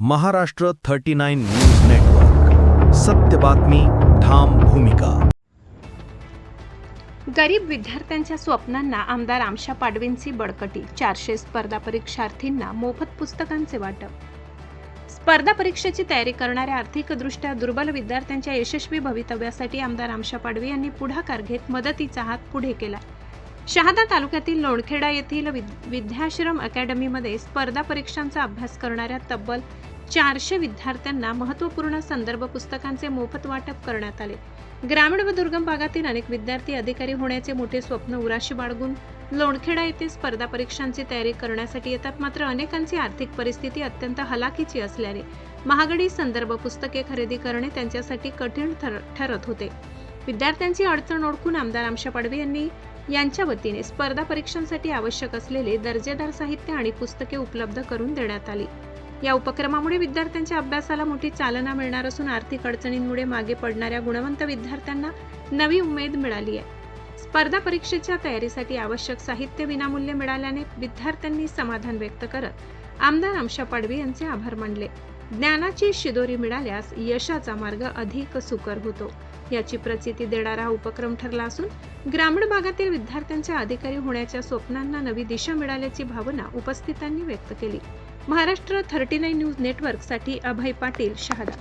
Maharashtra 39 news network. सत्य बातमी, ठाम भूमिका. गरीब विद्यार्थ्यांच्या स्वप्नांना आमदार आमशा पाडवींची बळकटी. 400 स्पर्धा परीक्षार्थींना मोफत पुस्तकांचे वाटप. स्पर्धा परीक्षेची तयारी करणाऱ्या आर्थिकदृष्ट्या दुर्बल विद्यार्थ्यांच्या यशस्वी भवितव्यासाठी आमदार आमशा पाडवी यांनी पुढाकार घेत मदतीचा हात पुढे केला. शहादा तालुक्यातील लोणखेडा येथील विद्याश्रम अकॅडमीमध्ये स्पर्धा परीक्षांचा अभ्यास करणाऱ्या तब्बल 400 विद्यार्थ्यांना महत्त्वपूर्ण संदर्भ पुस्तकांचे मोफत वाटप करण्यात आले. ग्रामीण व दुर्गम भागातील अनेक विद्यार्थी अधिकारी होण्याचे मोठे स्वप्न उराशी बाळगून लोणखेडा येथे स्पर्धा परीक्षांची तयारी करण्यासाठी येतात. मात्र अनेकांची आर्थिक परिस्थिती अत्यंत हलाखीची असल्याने महागडी संदर्भ पुस्तके खरेदी करणे त्यांच्यासाठी कठीण ठरत होते. विद्यार्थ्यांची अडचण ओळखून आमदार आमशा पाडवी यांनी यांच्या वतीने स्पर्धा परीक्षांसाठी आवश्यक असलेले दर्जेदार साहित्य आणि पुस्तके उपलब्ध करून देण्यात आली. या उपक्रमामुळे विद्यार्थ्यांच्या अभ्यासाला मोठी चालना मिळणार असून आर्थिक अडचणींमुळे मागे पडणाऱ्या गुणवंत विद्यार्थ्यांना नवी उमेद मिळाली आहे. स्पर्धा परीक्षेच्या तयारीसाठी आवश्यक साहित्य विनामूल्य मिळाल्याने विद्यार्थ्यांनी समाधान व्यक्त करत आमदार आमशा पाडवी यांचे आभार मानले. ज्ञानाची शिदोरी मिळाल्यास यशाचा मार्ग अधिक सुकर होतो, याची प्रचिती देणारा उपक्रम ठरला असून ग्रामीण भागातील विद्यार्थ्यांच्या अधिकारी होण्याच्या स्वप्नांना नवी दिशा मिळाल्याची भावना उपस्थितांनी व्यक्त केली. महाराष्ट्र 39 न्यूज नेटवर्कसाठी अभय पाटील, शहादा.